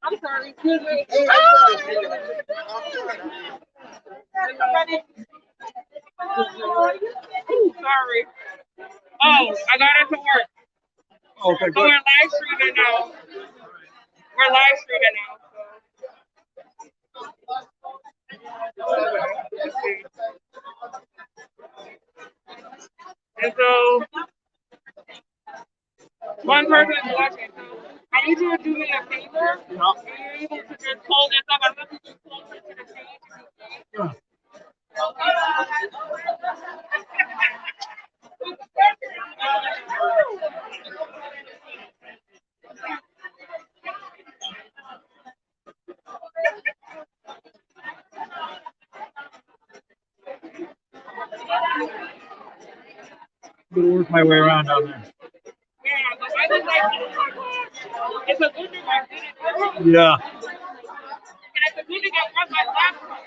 I'm sorry. Excuse me. Sorry. Oh, I got it to work. Okay, So we're live streaming now. We're live streaming now. Let's see. And so one person is watching. So I need you to do me a favor. Are you able to just hold this up? I'm going to just closer to the stage. Yeah. Gonna work my way around down there. Yeah, but I was like, it's a good thing I did it. Yeah. And it's a good thing I brought my laptop.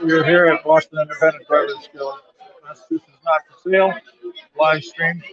We're here at Boston Independent Drivers Guild. Massachusetts not for sale. Live stream.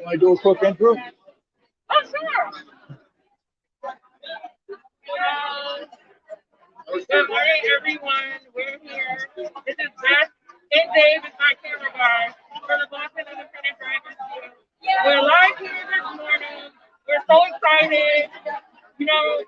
Want to do a quick intro? Oh, sure. Good morning, everyone. We're here. This is Beth and Dave is my camera guy for the Boston Independent Drivers Guild. We're live here this morning. We're so excited. You know,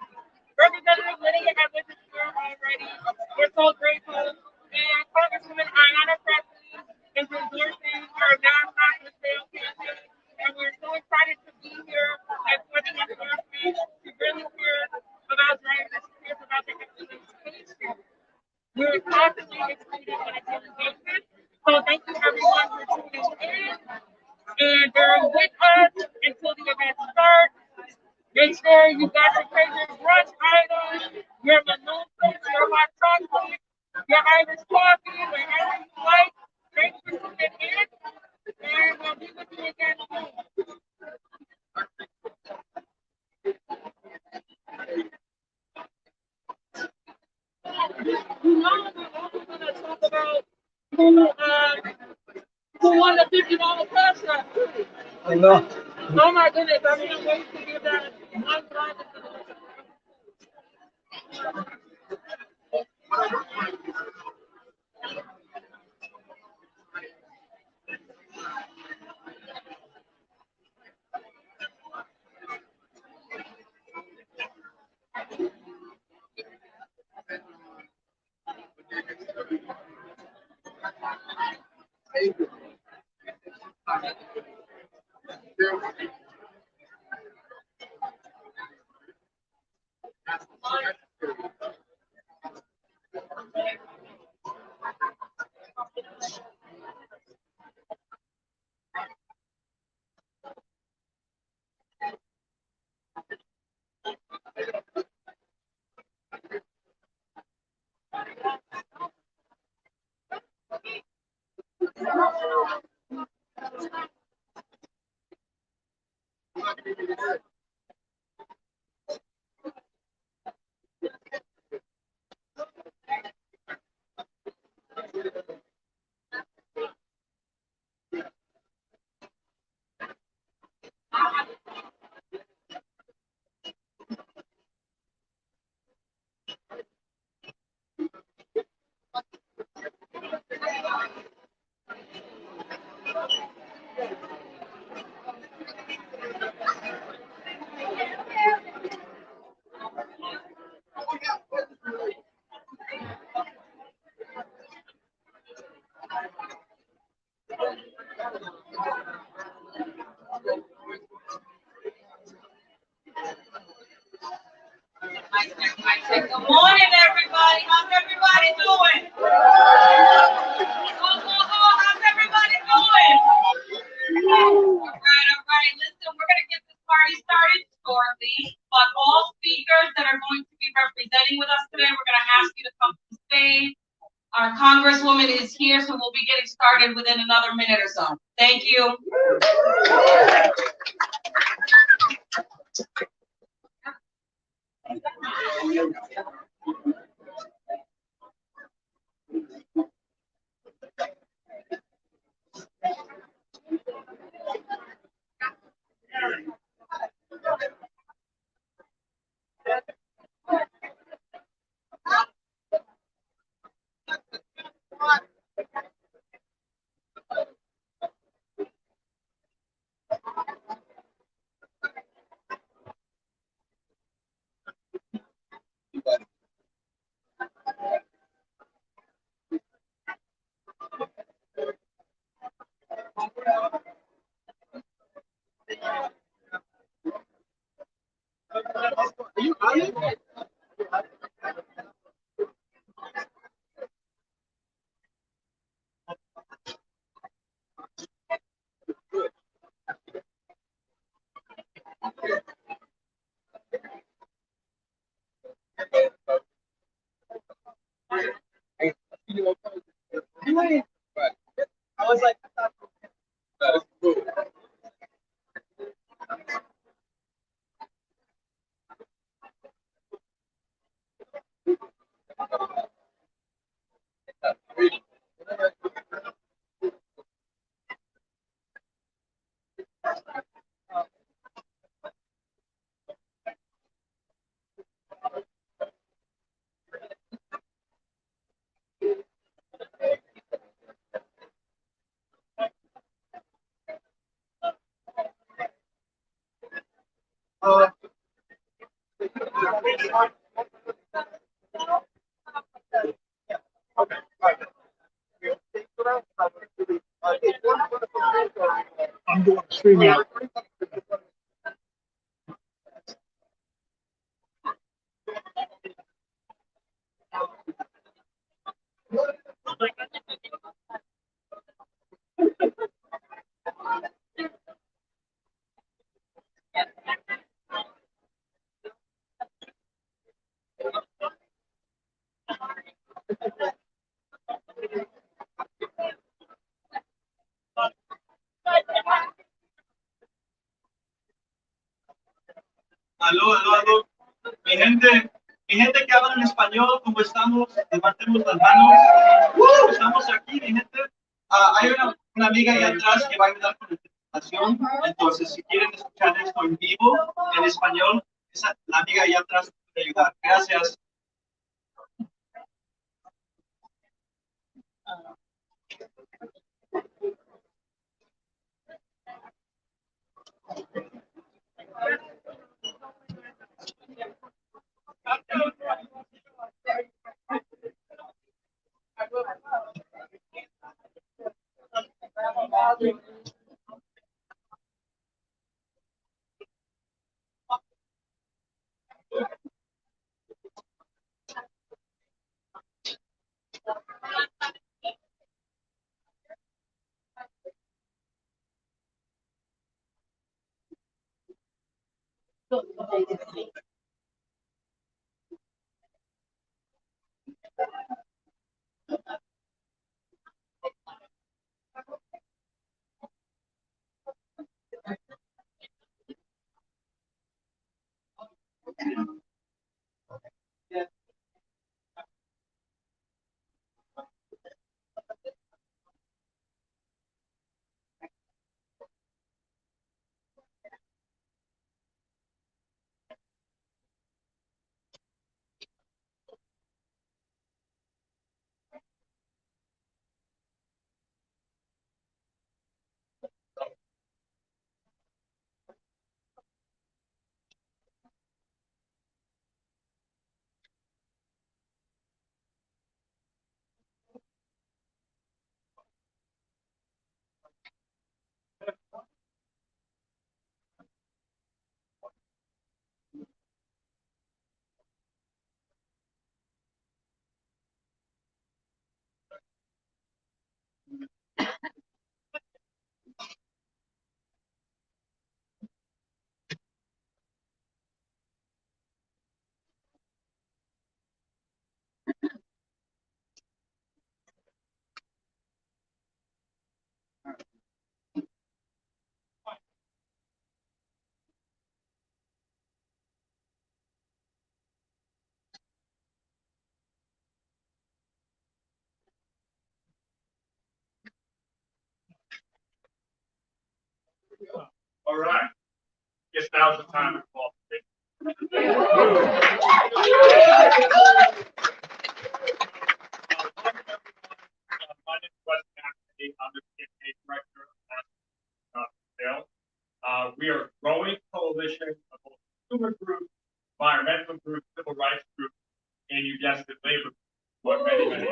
Representative Lydia has with us here already. We're so grateful. And Congresswoman Ayanna Pressley is endorsing our non-stop for sale campaign. And we're so excited to be here and for the endorsement to really hear about drivers, to hear about the implementation. We're constantly excluded on a daily basis. So thank you everyone for tuning in and bear with us until the event starts. Make sure you got your favorite brunch items, your mimosas, your hot chocolate, your Irish coffee, whatever you like. Thanks for tuning in, and we'll be with you again soon. You know, we're also going to talk about who won the $50 cash app. I know. Oh my goodness, I'm going to wait to give that one driver to the Good morning, everybody. How's everybody doing? How's everybody doing? All right. Listen, we're going to get this party started shortly, but all speakers that are going to be representing with us today, we're going to ask you to come to the stage. Our Congresswoman is here, so we'll be getting started within another minute or so. Thank you. I'm doing streaming. Aló. Mi gente que habla en español, ¿cómo estamos? Levantemos las manos. Estamos aquí, mi gente. Hay una amiga ahí atrás que va a ayudar con la presentación. Entonces, si quieren escuchar esto en vivo, en español, la amiga ahí atrás puede ayudar. Gracias. All right. Guess now's the time to call. My name is Wes Cassidy. I'm the campaign director of Sales. We are a growing coalition of both consumer groups, environmental groups, civil rights groups, and you guessed it, labor groups, what many others.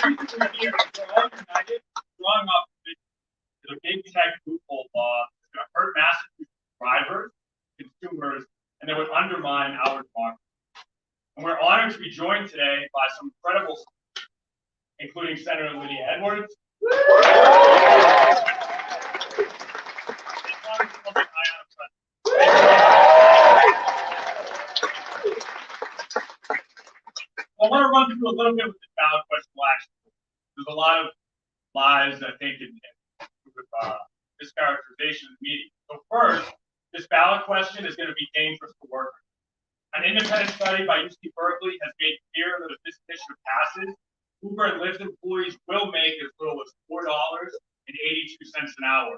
And we're here, we're all united, strong opposition to the big tech loophole law that's going to hurt Massachusetts drivers, consumers, and that would undermine our democracy. And we're honored to be joined today by some incredible speakers, including Senator Lydia Edwards, Ayanna Pressley. I want to run through a little bit with the ballot question last year. There's a lot of lies, I think, in with mischaracterization of the media. So first, this ballot question is going to be dangerous for workers. An independent study by UC Berkeley has made clear that if this initiative passes, Uber and Lyft employees will make as little as $4.82 an hour.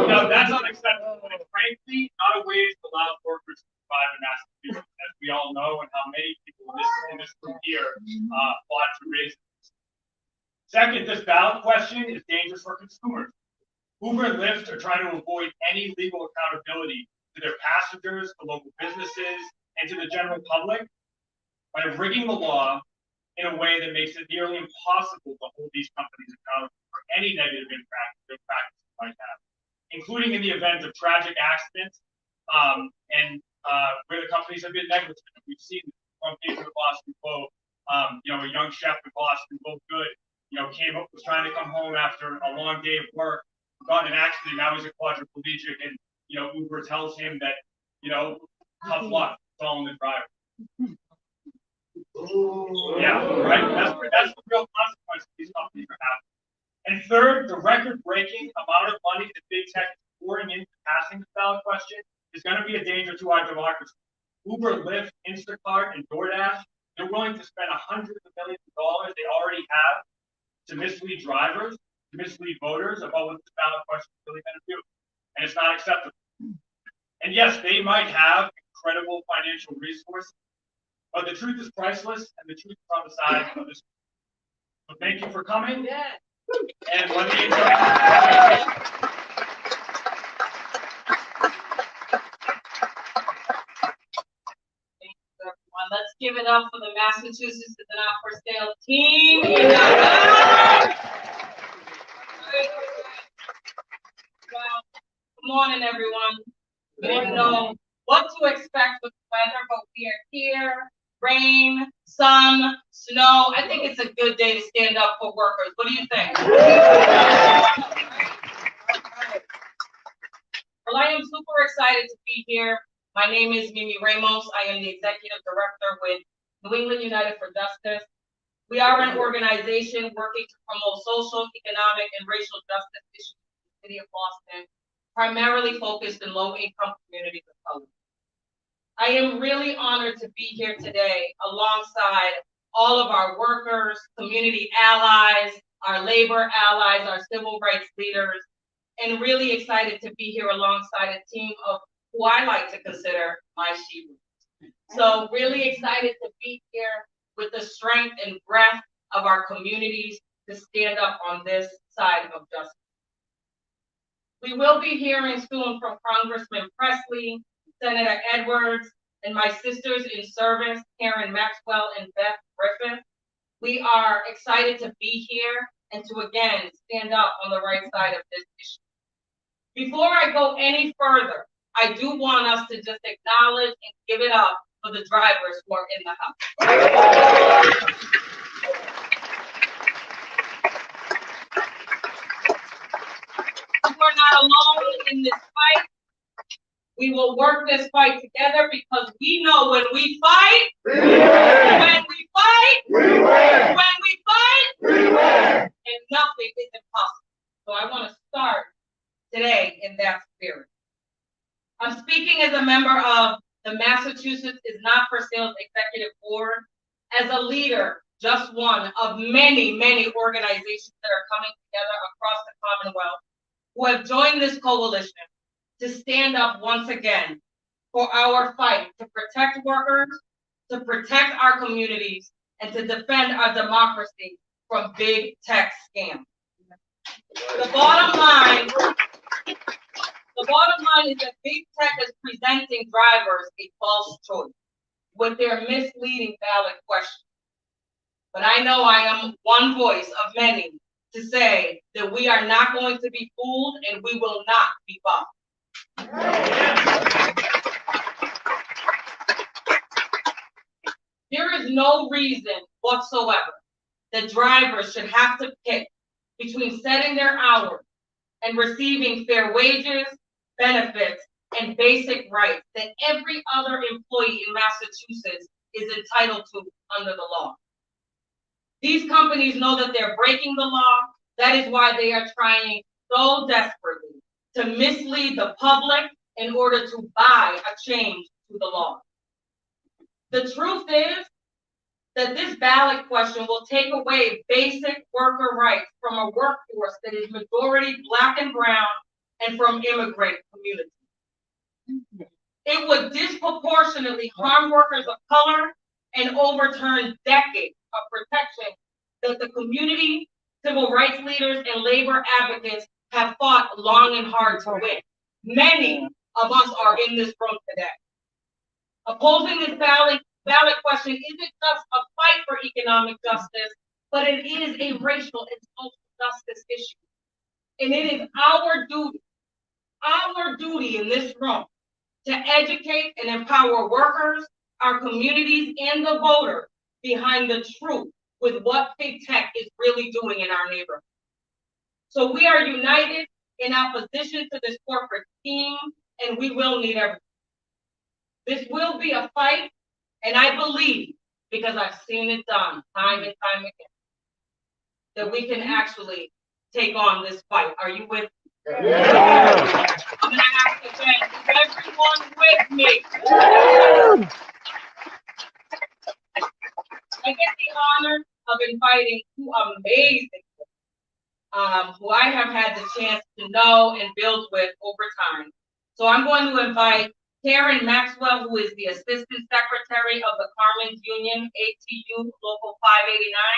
Now, that's unacceptable, and frankly, not a way to allow workers to survive in Massachusetts, as we all know, and how many people in this room here fought to raise it. Second, this ballot question is dangerous for consumers. Uber and Lyft are trying to avoid any legal accountability to their passengers, to local businesses, and to the general public by rigging the law in a way that makes it nearly impossible to hold these companies accountable for any negative impact their practices might have, including in the event of tragic accidents and where the companies have been negligent. We've seen on page of the Boston Globe, a young chef in Boston, Will Good, was trying to come home after a long day of work, got in an accident, now he's a quadriplegic, and Uber tells him that, tough luck, it's all in the driver. Yeah, right? That's the real consequence these companies are having. And third, the record-breaking amount of money that big tech is pouring into passing the ballot question is going to be a danger to our democracy. Uber, Lyft, Instacart, and DoorDash, they're willing to spend hundreds of millions of dollars they already have to mislead drivers, to mislead voters about what this ballot question is really going to do. And it's not acceptable. And yes, they might have incredible financial resources, but the truth is priceless, and the truth is on the side of this. So thank you for coming. Yeah. And let me enjoy. Let's give it up for the Massachusetts is not for sale team. Well, good morning, everyone. We didn't know what to expect with the weather, but we are here. Rain, sun, snow. I think it's a good day to stand up for workers. What do you think? Well, I am super excited to be here. My name is Mimi Ramos. I am the Executive Director with New England United for Justice. We are an organization working to promote social, economic, and racial justice issues in the city of Boston, primarily focused in low-income communities of color. I am really honored to be here today alongside all of our workers, community allies, our labor allies, our civil rights leaders, and really excited to be here alongside a team of who I like to consider my she-wolves. So really excited to be here with the strength and breadth of our communities to stand up on this side of justice. We will be hearing soon from Congressman Pressley, Senator Edwards, and my sisters in service, Karen Maxwell and Beth Griffith. We are excited to be here and to again stand up on the right side of this issue. Before I go any further, I do want us to just acknowledge and give it up for the drivers who are in the house. You are not alone in this fight. We will work this fight together because we know when we fight, we win. When we fight, we win. When we fight, we win. And nothing is impossible. So I want to start today in that spirit. I'm speaking as a member of the Massachusetts is Not for Sale's Executive Board, as a leader just one of many, many organizations that are coming together across the Commonwealth who have joined this coalition to stand up once again for our fight to protect workers, to protect our communities, and to defend our democracy from big tech scams. The bottom line is that big tech is presenting drivers a false choice with their misleading ballot questions. But I know I am one voice of many to say that we are not going to be fooled and we will not be bought. There is no reason whatsoever that drivers should have to pick between setting their hours and receiving fair wages, benefits, and basic rights that every other employee in Massachusetts is entitled to under the law. These companies know that they're breaking the law. That is why they are trying so desperately to mislead the public in order to buy a change to the law. The truth is that this ballot question will take away basic worker rights from a workforce that is majority Black and brown and from immigrant communities. It would disproportionately harm workers of color and overturn decades of protection that the community, civil rights leaders, and labor advocates have fought long and hard to win. Many of us are in this room today. Opposing this ballot question isn't just a fight for economic justice, but it is a racial and social justice issue. And it is our duty in this room to educate and empower workers, our communities, and the voters behind the truth with what big tech is really doing in our neighborhood. So we are united in opposition to this corporate scheme, and we will need everything. This will be a fight, and I believe, because I've seen it done time and time again, that we can actually take on this fight. Are you with me? Yeah. I'm going to ask again, is everyone with me? Yeah. I get the honor of inviting two amazing people who I have had the chance to know and build with over time. So I'm going to invite Karen Maxwell, who is the Assistant Secretary of the Carmen's Union, ATU Local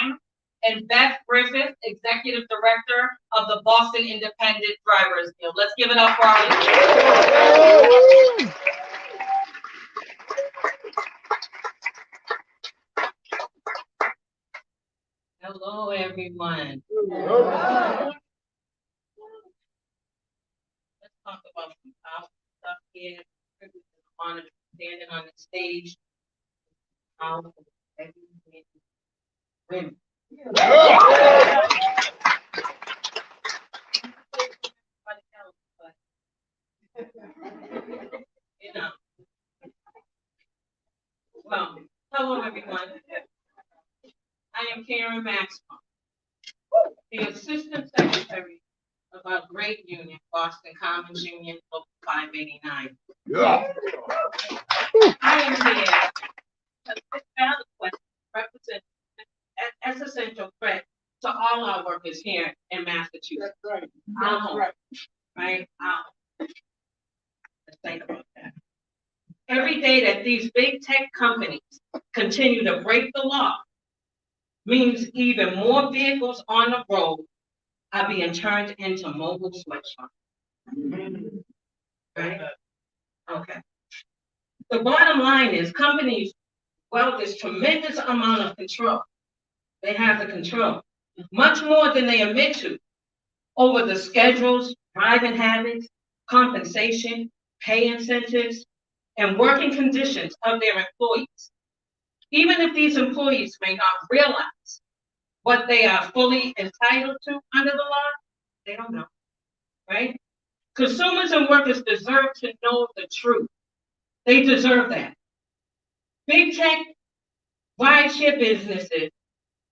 589, and Beth Griffith, Executive Director of the Boston Independent Drivers Guild. Let's give it up for our leaders. Hello, everyone. Hello. Let's talk about some powerful stuff here. It's an honor to be standing on the stage. Powerful women. You know. Well, hello, everyone. I am Karen Maxwell, the Assistant Secretary of our great union, Boston Commons Union, Local 589. Yeah. I am here because this ballot question represents an existential threat to all our workers here in Massachusetts. That's right. Our home, right? Let's think about that. Every day that these big tech companies continue to break the law means even more vehicles on the road are being turned into mobile sweatshops. Right? Okay. The bottom line is companies, well, there's tremendous amount of control. They have the control, much more than they admit to, over the schedules, driving habits, compensation, pay incentives, and working conditions of their employees. Even if these employees may not realize what they are fully entitled to under the law, they don't know, right? Consumers and workers deserve to know the truth. They deserve that. Big tech rideshare businesses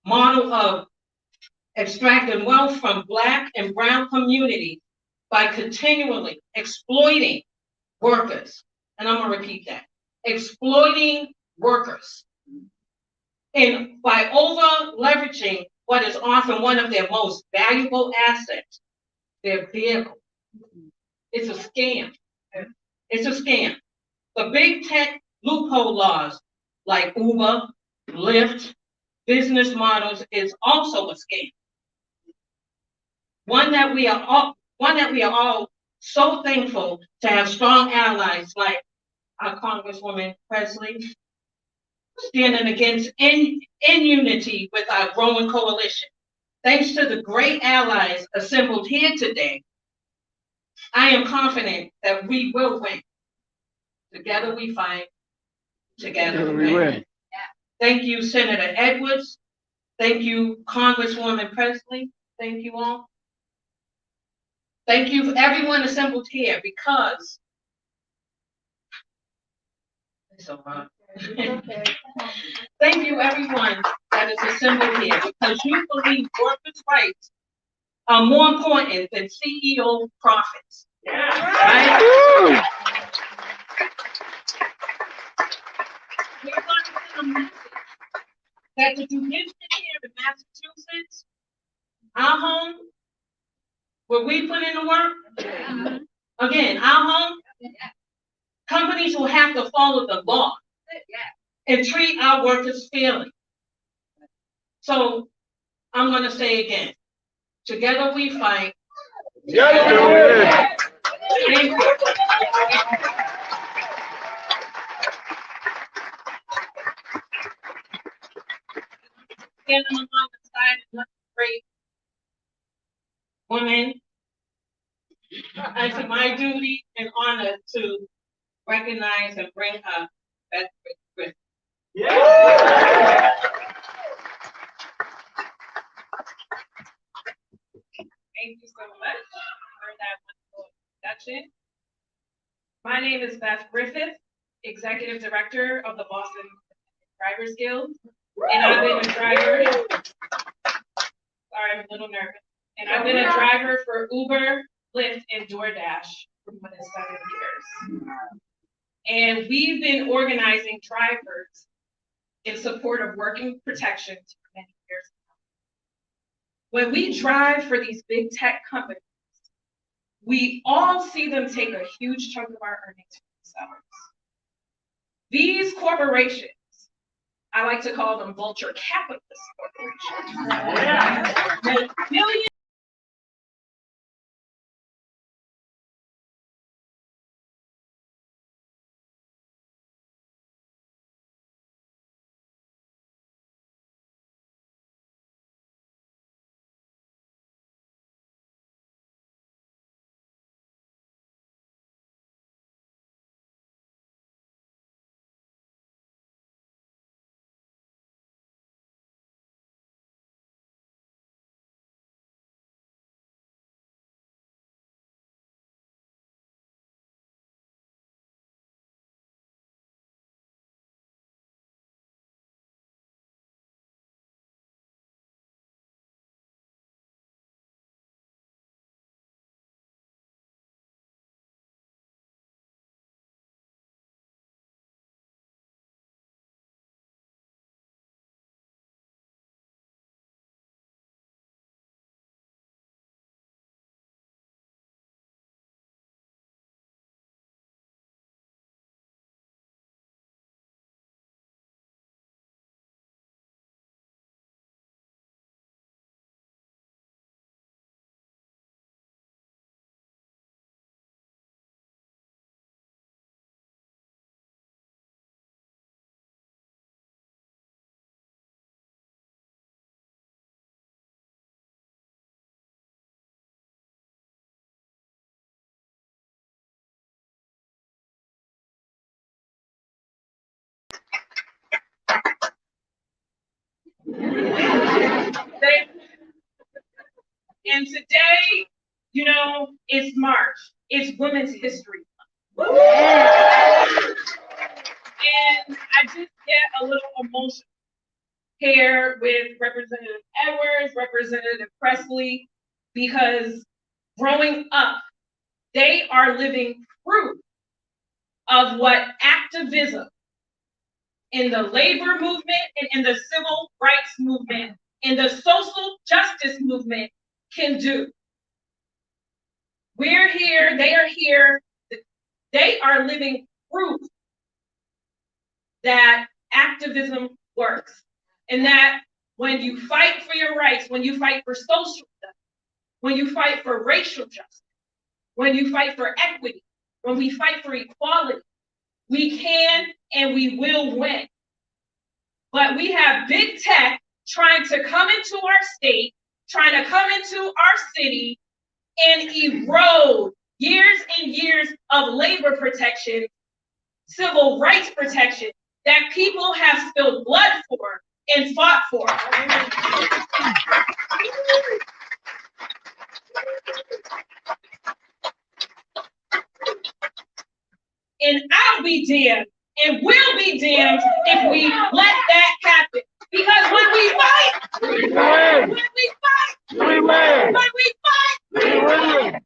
model of extracting wealth from Black and brown communities by continually exploiting workers. And I'm gonna repeat that, exploiting workers. And by over leveraging what is often one of their most valuable assets, their vehicle. It's a scam. It's a scam. The big tech loophole laws like Uber, Lyft, business models is also a scam. One that we are all so thankful to have strong allies like our Congresswoman Pressley standing against in unity with our growing coalition. Thanks to the great allies assembled here today, I am confident that we will win. Together we fight, together we win. Thank you, Senator Edwards. Thank you, Congresswoman Pressley. Thank you all. Thank you for everyone assembled here because it's so hard. Thank you everyone that is assembled here because you believe workers' rights are more important than CEO profits. Right? We're going to send a message that the judiciary here in Massachusetts, our home, where we put in the work, again, our home, companies will have to follow the law and treat our workers fairly. So I'm going to say again, together we fight. Together we win. Thank you. Standing along the side of another great woman, it's my duty and honor to recognize and bring her Beth Griffith. Yeah. Thank you so much for that wonderful introduction. My name is Beth Griffith, Executive Director of the Boston Drivers Guild, and I've been a driver. Sorry, I'm a little nervous. And I've been a driver for Uber, Lyft, and DoorDash for more than 7 years. And we've been organizing drivers in support of working protections for many years now. When we drive for these big tech companies, we all see them take a huge chunk of our earnings for themselves. These corporations, I like to call them vulture capitalist corporations, make billions. And today, you know, it's March. It's Women's History Month. And I just get a little emotional here with Representative Edwards, Representative Pressley, because growing up, they are living proof of what activism in the labor movement and in the civil rights movement, in the social justice movement can do. We're here, they are here. They are living proof that activism works. And that when you fight for your rights, when you fight for social justice, when you fight for racial justice, when you fight for equity, when we fight for equality, we can and we will win. But we have big tech trying to come into our state, trying to come into our city and erode years and years of labor protection, civil rights protection that people have spilled blood for and fought for. And I'll be damned, and we'll be damned if we let that happen. Because when we fight, we win. When we fight, we win. When we fight, we win.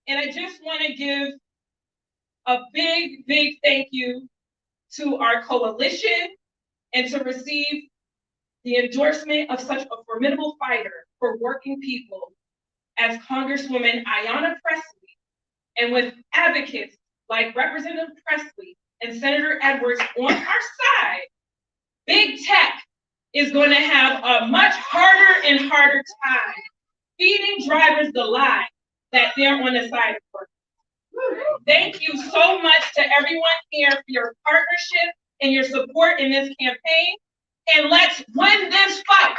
And I just want to give a big, big thank you to our coalition and to receive the endorsement of such a formidable fighter for working people as Congresswoman Ayanna Pressley, and with advocates like Representative Pressley and Senator Edwards on our side, big tech is going to have a much harder and harder time feeding drivers the lie that they're on the side of work. Thank you so much to everyone here for your partnership and your support in this campaign. And let's win this fight.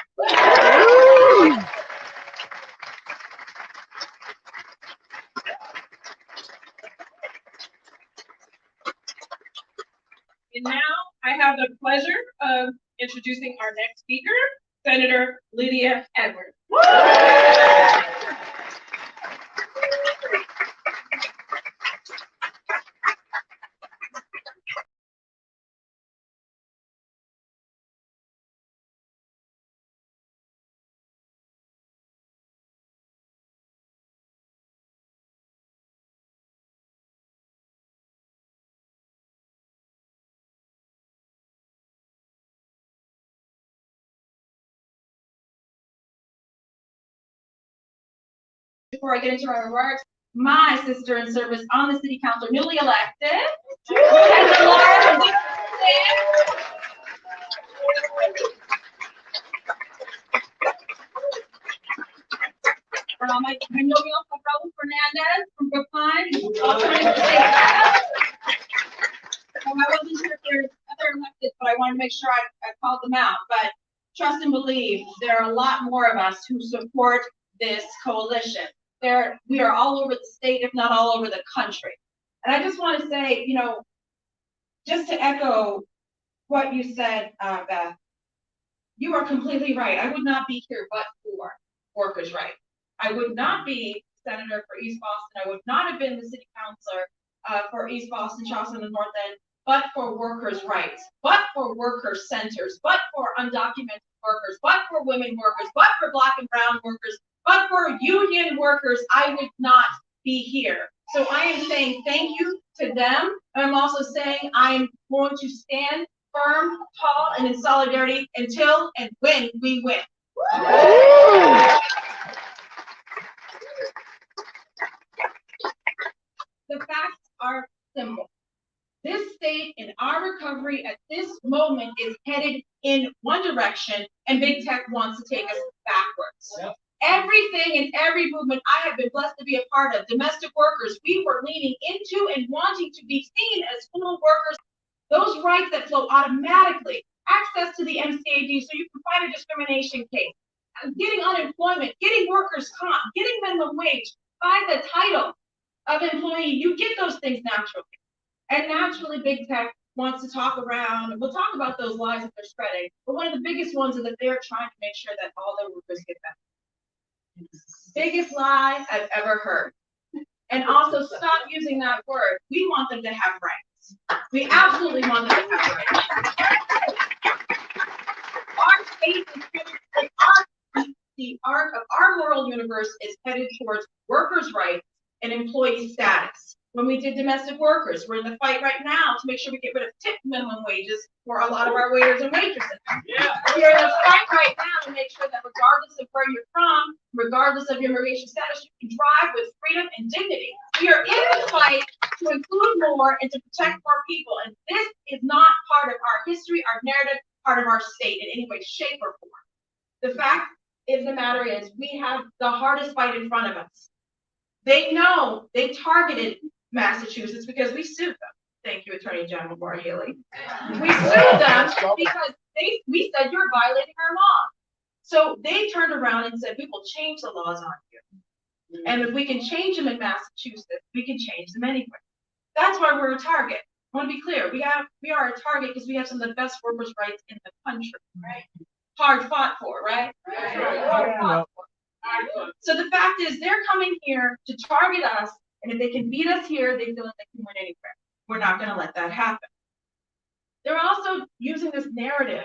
And now I have the pleasure of introducing our next speaker, Senator Lydia Edwards. Before I get into my remarks, my sister in service on the city council, newly elected, and Laura. My novio Raul Fernandez from Brookline, also running for state. I wasn't sure if there's other elected, but I wanted to make sure I called them out. But trust and believe, there are a lot more of us who support this coalition. We are all over the state, if not all over the country. And I just want to say, you know, just to echo what you said, Beth, you are completely right. I would not be here but for workers' rights. I would not be senator for East Boston. I would not have been the city councilor for East Boston, Charleston, and North End, but for workers' rights, but for worker centers, but for undocumented workers, but for women workers, but for Black and brown workers, but for union workers. I would not be here. So I am saying thank you to them. I'm also saying I'm going to stand firm, tall, and in solidarity until and when we win. The facts are simple. This state and our recovery at this moment is headed in one direction, and big tech wants to take us backwards. Yep. Everything and every movement I have been blessed to be a part of, domestic workers, we were leaning into and wanting to be seen as full workers, those rights that flow automatically, access to the MCAD so you can fight a discrimination case, getting unemployment, getting workers' comp, getting minimum wage, by the title of employee, you get those things naturally. And naturally, big tech wants to talk around, and we'll talk about those lies that they're spreading, but one of the biggest ones is that they're trying to make sure that all their workers get that. Biggest lie I've ever heard. And also stop using that word. We want them to have rights. We absolutely want them to have rights. Our state is headed, the arc of our moral universe is headed towards workers' rights and employee status. When we did domestic workers, we're in the fight right now to make sure we get rid of tip minimum wages for a lot of our waiters and waitresses. Yeah. We're in the fight right now to make sure that regardless of where you're from, regardless of your immigration status, you can drive with freedom and dignity. We are in the fight to include more and to protect more people. And this is not part of our history, our narrative, part of our state in any way, shape, or form. The fact of the matter is we have the hardest fight in front of us. They know they targeted Massachusetts because we sued them. Thank you, Attorney General Maura Healey. We sued them because we said you're violating our law. So they turned around and said, we will change the laws on you. And if we can change them in Massachusetts, we can change them anywhere. That's why we're a target. I want to be clear. We are a target because we have some of the best workers' rights in the country, right? Hard fought for, right? Hard fought for. So the fact is, they're coming here to target us, and if they can beat us here, they feel like they can win anywhere. We're not going to let that happen. They're also using this narrative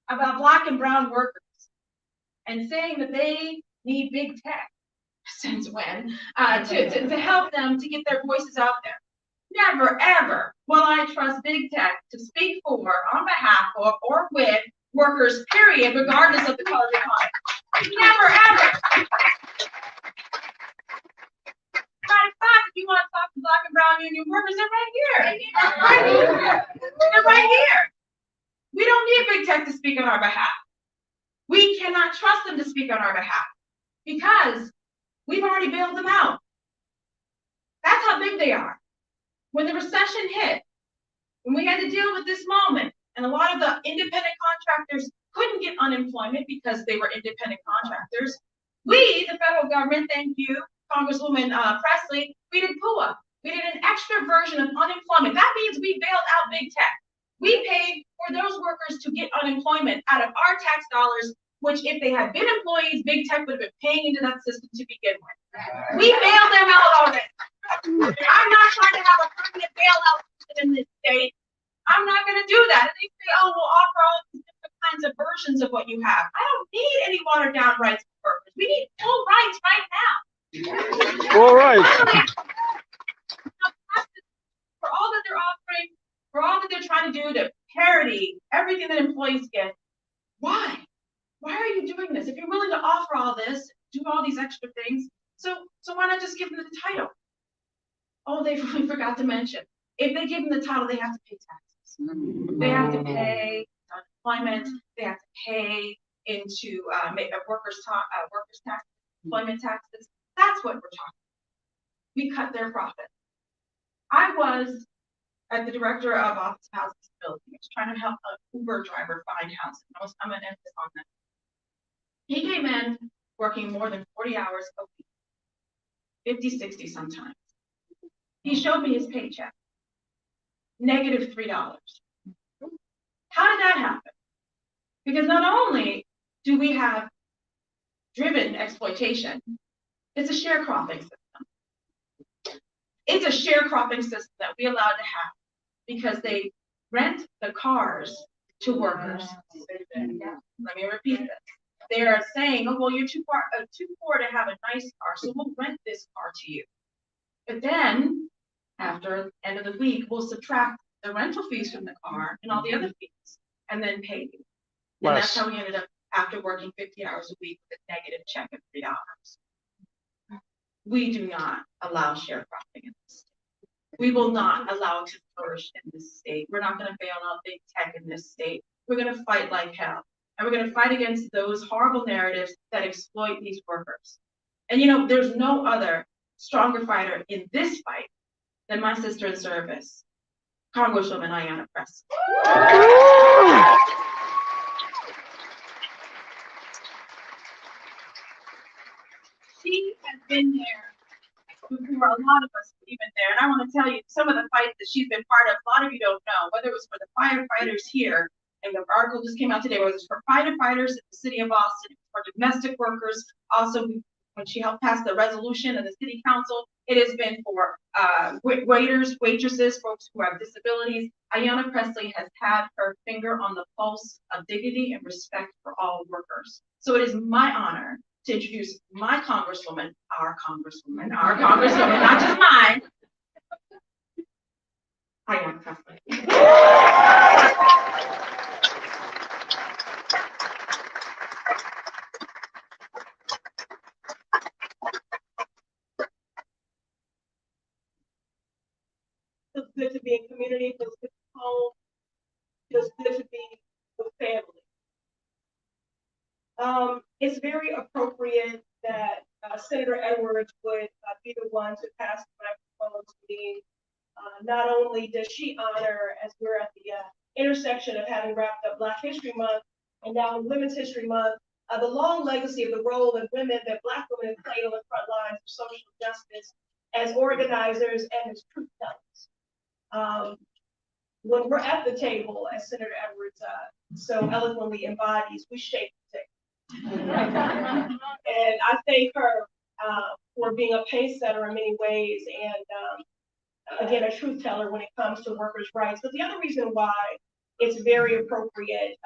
about Black and brown workers and saying that they need big tech, since when, to help them to get their voices out there. Never, ever will I trust big tech to speak for, on behalf of, or with workers, period, regardless of the color of the economy. Never, ever. Matter of fact, if you want to talk to Black and brown union workers, they're right here. They're right here. We don't need big tech to speak on our behalf. We cannot trust them to speak on our behalf because we've already bailed them out. That's how big they are. When the recession hit, when we had to deal with this moment, and a lot of the independent contractors couldn't get unemployment because they were independent contractors, we, the federal government, thank you, Congresswoman Pressley, we did PUA. We did an extra version of unemployment. That means we bailed out big tech. We paid for those workers to get unemployment out of our tax dollars, which if they had been employees, big tech would have been paying into that system to begin with. We bailed them out already. I'm not trying to have a permanent bailout system in this state. I'm not going to do that. And they say, oh, we'll offer all these different kinds of versions of what you have. I don't need any watered down rights for workers. We need full rights right now. All right. For all that they're offering, for all that they're trying to do to parity everything that employees get, why? Why are you doing this? If you're willing to offer all this, do all these extra things, so why not just give them the title? Oh, they really forgot to mention, if they give them the title, they have to pay taxes. They have to pay unemployment. They have to pay into workers' tax, employment taxes. That's what we're talking about. We cut their profit. I was at the director of Office of Housing Stability. I was trying to help an Uber driver find housing. I'm going to emphasis on that. He came in working more than 40 hours a week, 50, 60 sometimes. He showed me his paycheck, negative $3. How did that happen? Because not only do we have driven exploitation, it's a sharecropping system. It's a sharecropping system that we allowed to have because they rent the cars to workers. Let me repeat this. They are saying, oh, well, you're too poor to have a nice car, so we'll rent this car to you. But then, after the end of the week, we'll subtract the rental fees from the car and all the other fees, and then pay you. And that's how we ended up, after working 50 hours a week, with a negative check of $3. We do not allow sharecropping in this state. We will not allow it to flourish in this state. We're not going to bail out big tech in this state. We're going to fight like hell. And we're going to fight against those horrible narratives that exploit these workers. And you know, there's no other stronger fighter in this fight than my sister in service, Congresswoman Ayanna Pressley. She has been there for a lot of us who've been there. And I want to tell you some of the fights that she's been part of. A lot of you don't know, whether it was for the firefighters here, and the article just came out today, whether it was for firefighters in the city of Boston, for domestic workers, also when she helped pass the resolution in the city council. It has been for waiters, waitresses, folks who have disabilities. Ayanna Pressley has had her finger on the pulse of dignity and respect for all workers. So it is my honor to introduce my Congresswoman, our Congresswoman, not just mine, Ayanna Pressley. Feels good to be in community, feels good to be home, feels good to be with family. It's very appropriate that Senator Edwards would be the one to pass the microphone to me. Not only does she honor, as we're at the intersection of having wrapped up Black History Month and now Women's History Month, the long legacy of the role of women that Black women have played on the front lines of social justice as organizers and as truth tellers. When we're at the table, as Senator Edwards so eloquently embodies, we shake the table. And I thank her for being a pace setter in many ways, and again, a truth teller when it comes to workers' rights. But the other reason why it's very appropriate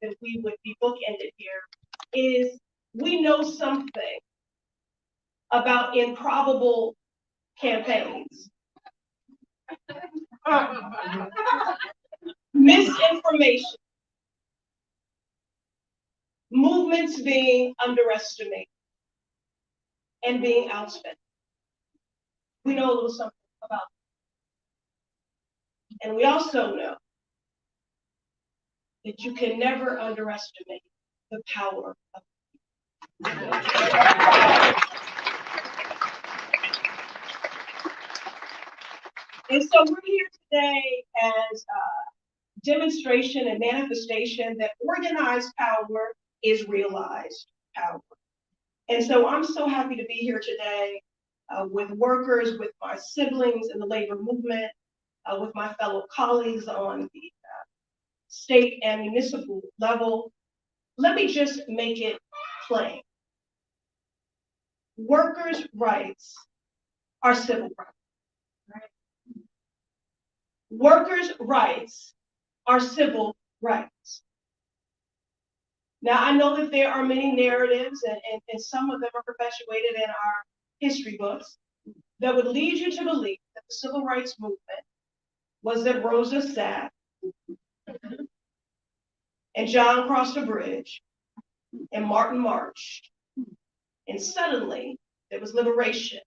that we would be bookended here is we know something about improbable campaigns. Misinformation, movements being underestimated and being outspent. We know a little something about that. And we also know that you can never underestimate the power of And so we're here today as a demonstration and manifestation that organized power is realized power. And so I'm so happy to be here today with workers, with my siblings in the labor movement, with my fellow colleagues on the state and municipal level. Let me just make it plain. Workers' rights are civil rights. Workers' rights are civil rights. Now, I know that there are many narratives, and some of them are perpetuated in our history books, that would lead you to believe that the civil rights movement was that Rosa sat and John crossed a bridge and Martin marched, and suddenly there was liberation.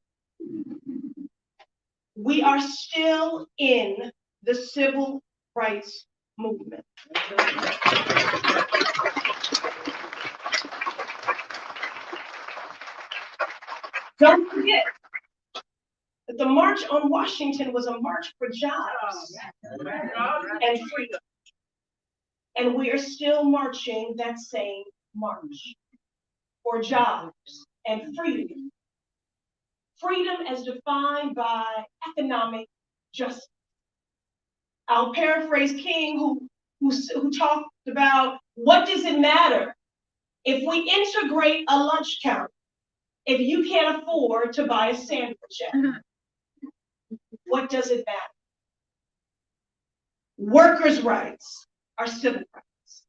We are still in the civil rights movement. Don't forget that the March on Washington was a march for jobs and freedom. And we are still marching that same march for jobs and freedom. Freedom as defined by economic justice. I'll paraphrase King, who talked about, what does it matter if we integrate a lunch counter if you can't afford to buy a sandwich at? What does it matter? Workers' rights are civil rights.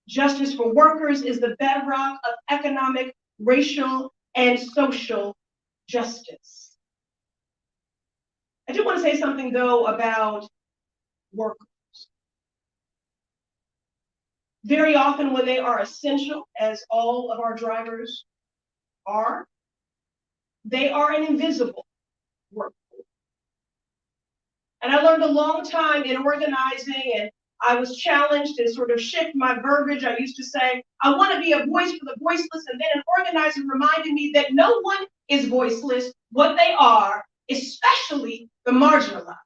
Justice for workers is the bedrock of economic, racial, and social justice. I do want to say something, though, about workers. Very often when they are essential, as all of our drivers are, they are an invisible workforce. And I learned a long time in organizing, and I was challenged to sort of shift my verbiage. I used to say, I want to be a voice for the voiceless, and then an organizer reminded me that no one is voiceless. What they are, especially the marginalized,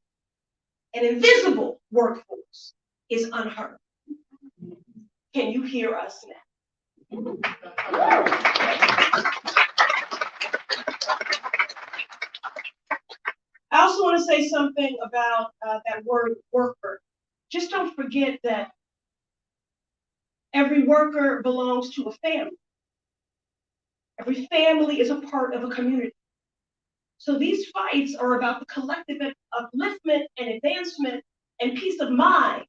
an invisible workforce, is unheard. Can you hear us now? I also want to say something about that word worker. Just don't forget that every worker belongs to a family. Every family is a part of a community. So these fights are about the collective upliftment and advancement and peace of mind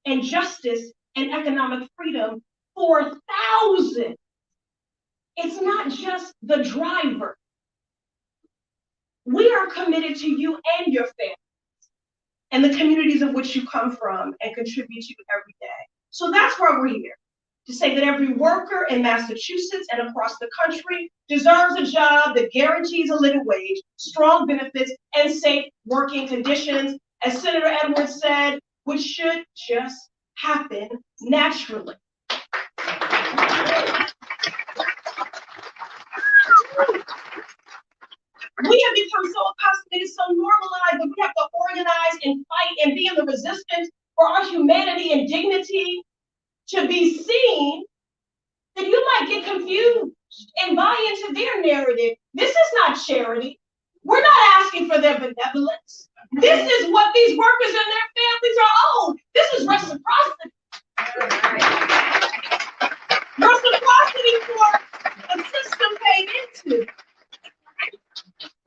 and justice and economic freedom for thousands. It's not just the driver. We are committed to you and your family. and the communities of which you come from and contribute to every day. So that's why we're here, to say that every worker in Massachusetts and across the country deserves a job that guarantees a living wage, strong benefits, and safe working conditions, as Senator Edwards said, which should just happen naturally. We have become so accustomed, so normalized that we have to organize and fight and be in the resistance for our humanity and dignity to be seen, that you might get confused and buy into their narrative. This is not charity. We're not asking for their benevolence. This is what these workers and their families are owed. This is reciprocity. Reciprocity for a system paid into.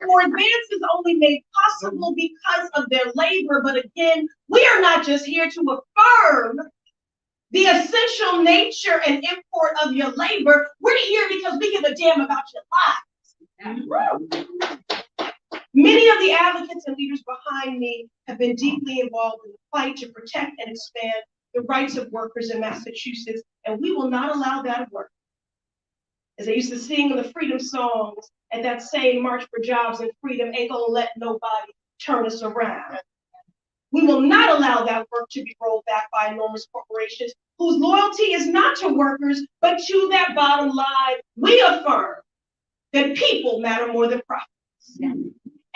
For advances only made possible because of their labor. But again, we are not just here to affirm the essential nature and import of your labor. We're here because we give a damn about your lives. Many of the advocates and leaders behind me have been deeply involved in the fight to protect and expand the rights of workers in Massachusetts, and we will not allow that to work. As they used to sing in the freedom songs at that same March for Jobs and Freedom, ain't gonna let nobody turn us around. We will not allow that work to be rolled back by enormous corporations whose loyalty is not to workers, but to that bottom line. We affirm that people matter more than profits.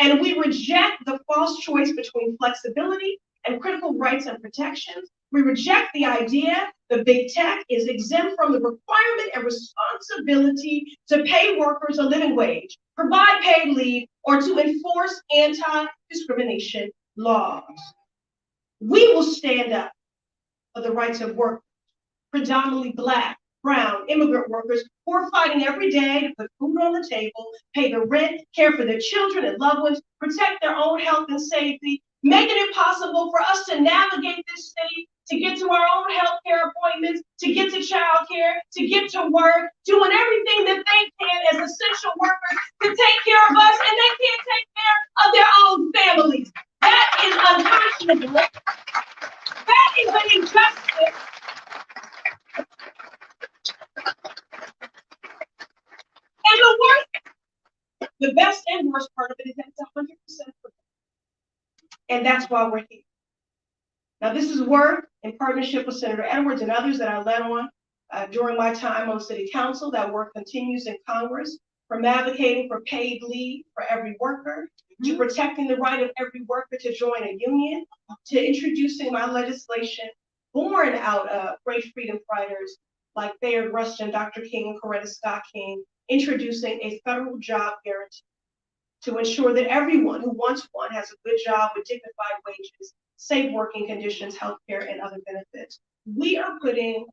And we reject the false choice between flexibility and critical rights and protections. We reject the idea that big tech is exempt from the requirement and responsibility to pay workers a living wage, provide paid leave, or to enforce anti-discrimination laws. We will stand up for the rights of workers, predominantly Black, brown, immigrant workers who are fighting every day to put food on the table, pay the rent, care for their children and loved ones, protect their own health and safety, making it possible for us to navigate this state, to get to our own health care appointments, to get to child care, to get to work, doing everything that they can as essential workers to take care of us, and they can't take care of their own families. That is unconscionable. That is an injustice. And the best and worst part of it is that it's 100% free. And that's why we're here. Now, this is work in partnership with Senator Edwards and others that I led on during my time on City Council. That work continues in Congress, from advocating for paid leave for every worker, to protecting the right of every worker to join a union, to introducing my legislation born out of great freedom fighters like Bayard Rustin, Dr. King, and Coretta Scott King, introducing a federal job guarantee to ensure that everyone who wants one has a good job with dignified wages, safe working conditions, health care, and other benefits. We are putting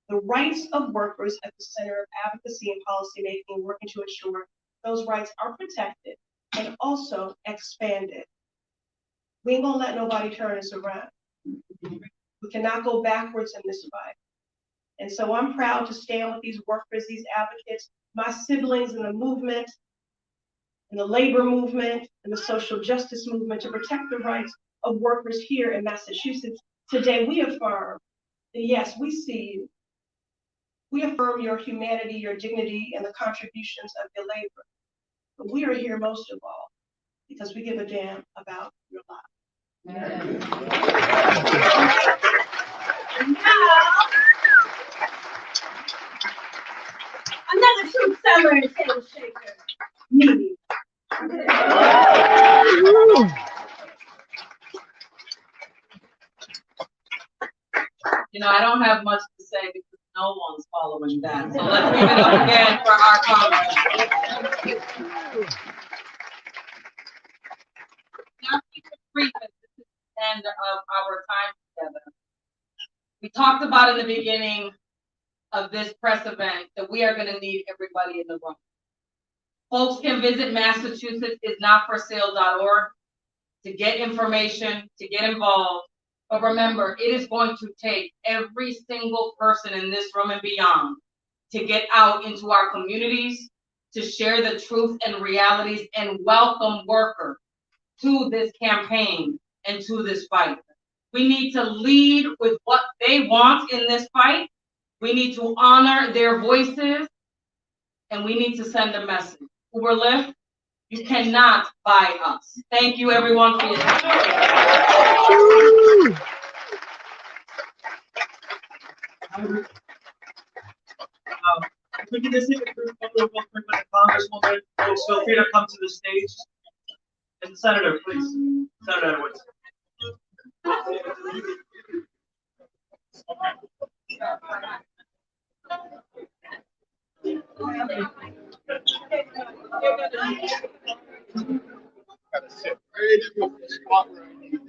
the rights of workers at the center of advocacy and policymaking, working to ensure those rights are protected and also expanded. We ain't gonna let nobody turn us around. We cannot go backwards in this fight. And so I'm proud to stand with these workers, these advocates, my siblings in the movement, in the labor movement, and the social justice movement, to protect the rights of workers here in Massachusetts. Today, we affirm that yes, we see you. We affirm your humanity, your dignity, and the contributions of your labor. But we are here most of all because we give a damn about your lives. And now, another truth teller and table shaker, me. You know, I don't have much to say because no one's following that. So let's give it up again for our Congresswoman. Now, keep it brief, this is the end of our time together. We talked about in the beginning of this press event that we are going to need everybody in the room. Folks can visit MassachusettsIsNotForSale.org to get information, to get involved. But remember, it is going to take every single person in this room and beyond to get out into our communities, to share the truth and realities, and welcome workers to this campaign and to this fight. We need to lead with what they want in this fight. We need to honor their voices, and we need to send a message. Uber Lyft, you cannot buy us. Thank you, everyone, for your time. If we can just take a group photo real quick with the Congresswoman, folks, feel free to come to the stage. And the Senator, please. Senator Edwards. Gotta sit right in the spot where I need it.